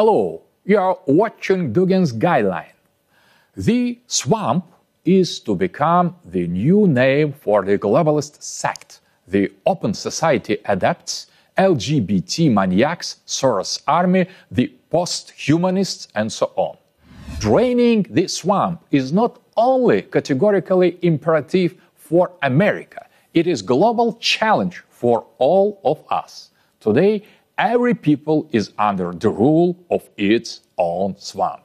Hello, you are watching Dugin's Guideline. The swamp is to become the new name for the globalist sect, the Open Society adepts, LGBT maniacs, Soros army, the post-humanists, and so on. Draining the swamp is not only categorically imperative for America, it is a global challenge for all of us. Today, every people is under the rule of its own swamp.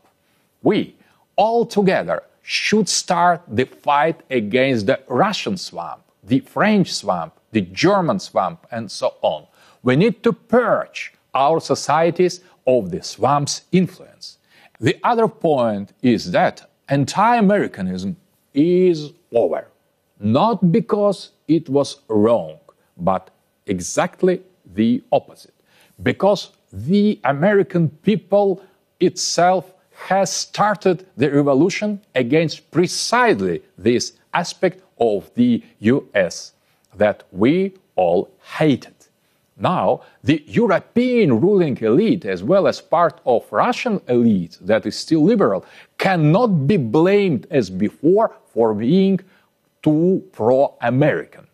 We, all together, should start the fight against the Russian swamp, the French swamp, the German swamp, and so on. We need to purge our societies of the swamp's influence. The other point is that anti-Americanism is over. Not because it was wrong, but exactly the opposite. Because the American people itself has started the revolution against precisely this aspect of the US that we all hated. Now, the European ruling elite, as well as part of Russian elite that is still liberal, cannot be blamed as before for being too pro-American.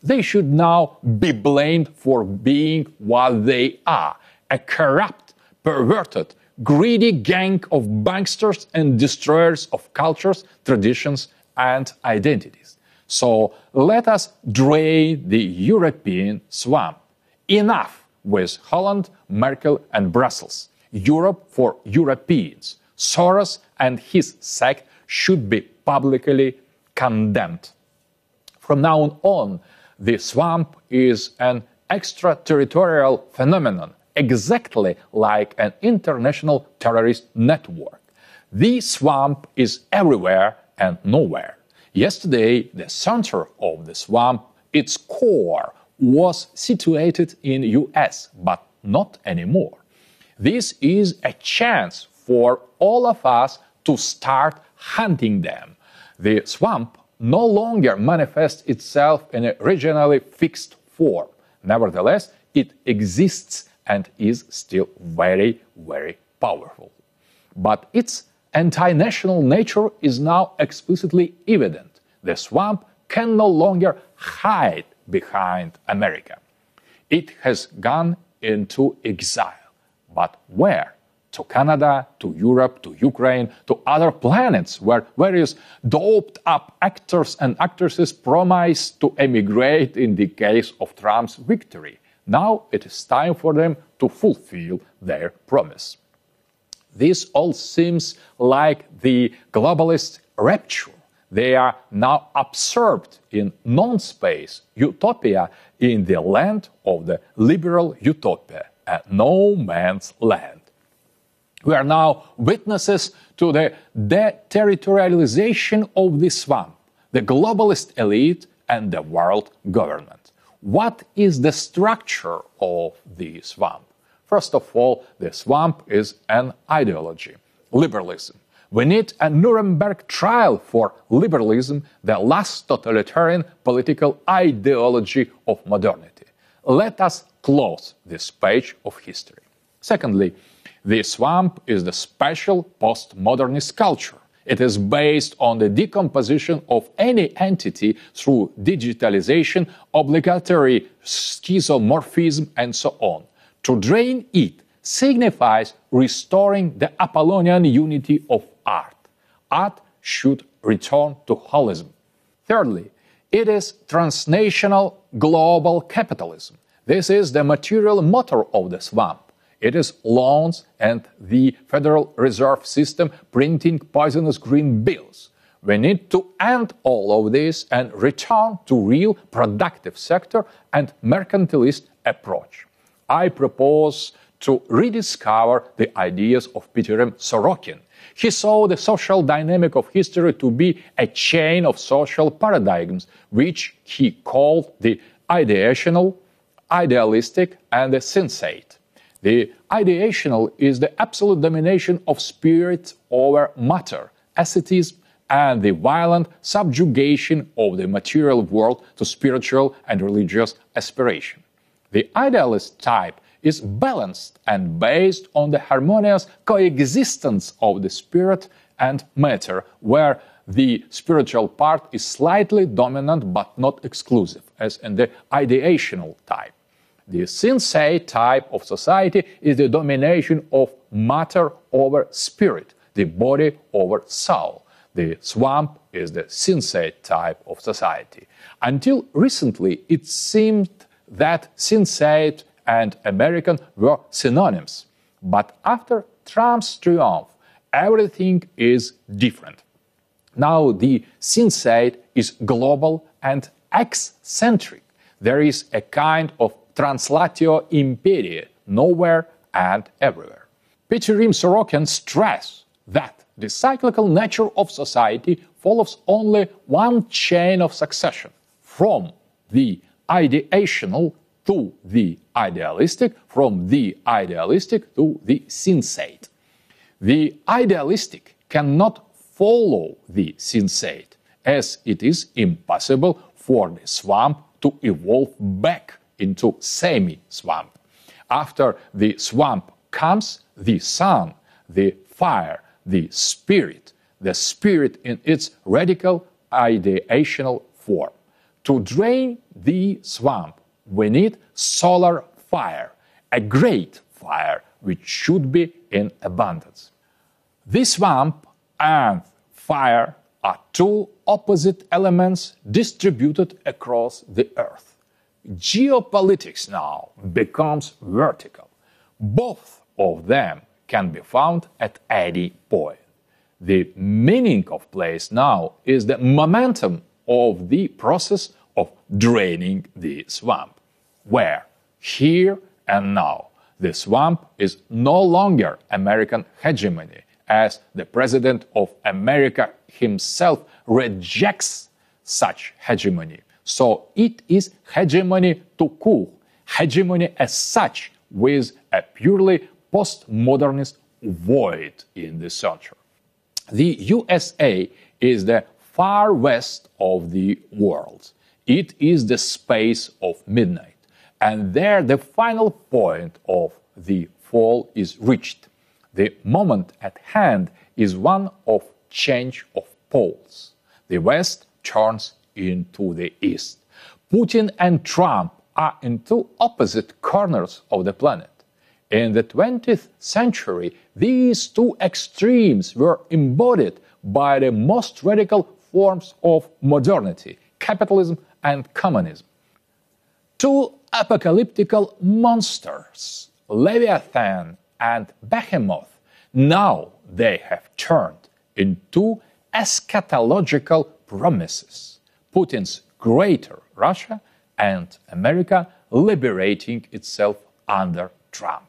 They should now be blamed for being what they are, a corrupt, perverted, greedy gang of banksters and destroyers of cultures, traditions, and identities. So let us drain the European swamp. Enough with Holland, Merkel, and Brussels. Europe for Europeans. Soros and his sect should be publicly condemned. From now on, the swamp is an extraterritorial phenomenon, exactly like an international terrorist network. The swamp is everywhere and nowhere. Yesterday, the center of the swamp, its core, was situated in US, but not anymore. This is a chance for all of us to start hunting them. The swamp no longer manifests itself in a regionally fixed form. Nevertheless, it exists and is still very, very powerful. But its anti-national nature is now explicitly evident. The swamp can no longer hide behind America. It has gone into exile. But where? To Canada, to Europe, to Ukraine, to other planets where various doped-up actors and actresses promise to emigrate in the case of Trump's victory. Now it is time for them to fulfill their promise. This all seems like the globalist rapture. They are now absorbed in non-space utopia in the land of the liberal utopia, a no man's land. We are now witnesses to the deterritorialization of the swamp, the globalist elite, and the world government. What is the structure of the swamp? First of all, the swamp is an ideology, liberalism. We need a Nuremberg trial for liberalism, the last totalitarian political ideology of modernity. Let us close this page of history. Secondly, the swamp is the special postmodernist culture. It is based on the decomposition of any entity through digitalization, obligatory schizomorphism, and so on. To drain it signifies restoring the Apollonian unity of art. Art should return to holism. Thirdly, it is transnational global capitalism. This is the material motor of the swamp. It is loans and the Federal Reserve System printing poisonous green bills. We need to end all of this and return to real productive sector and mercantilist approach. I propose to rediscover the ideas of Peter M. Sorokin. He saw the social dynamic of history to be a chain of social paradigms, which he called the ideational, idealistic, and the sensate. The ideational is the absolute domination of spirit over matter, asceticism, and the violent subjugation of the material world to spiritual and religious aspiration. The idealist type is balanced and based on the harmonious coexistence of the spirit and matter, where the spiritual part is slightly dominant but not exclusive, as in the ideational type. The sensate type of society is the domination of matter over spirit, the body over soul. The swamp is the sensate type of society. Until recently, it seemed that sensate and American were synonyms. But after Trump's triumph, everything is different. Now the sensate is global and eccentric. There is a kind of translatio imperii nowhere and everywhere. Peter Sorokin stressed that the cyclical nature of society follows only one chain of succession, from the ideational to the idealistic, from the idealistic to the sensate. The idealistic cannot follow the sensate, as it is impossible for the swamp to evolve back into semi-swamp. After the swamp comes the sun, the fire, the spirit in its radical ideational form. To drain the swamp, we need solar fire, a great fire which should be in abundance. The swamp and fire are two opposite elements distributed across the earth. Geopolitics now becomes vertical. Both of them can be found at any point. The meaning of place now is the momentum of the process of draining the swamp, where, here and now, the swamp is no longer American hegemony, as the President of America himself rejects such hegemony. So it is hegemony to cool, hegemony as such, with a purely postmodernist void in the center. The USA is the far west of the world. It is the space of midnight, and there the final point of the fall is reached. The moment at hand is one of change of poles. The West turns into the East. Putin and Trump are in two opposite corners of the planet. In the 20th century, these two extremes were embodied by the most radical forms of modernity, capitalism and communism. Two apocalyptical monsters, Leviathan and Behemoth, now they have turned into eschatological promises. Putin's greater Russia and America liberating itself under Trump.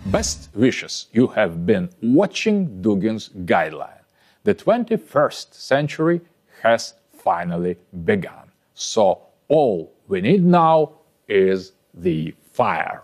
Best wishes. You have been watching Dugin's Guideline. The 21st century has finally begun. So all we need now is the fire.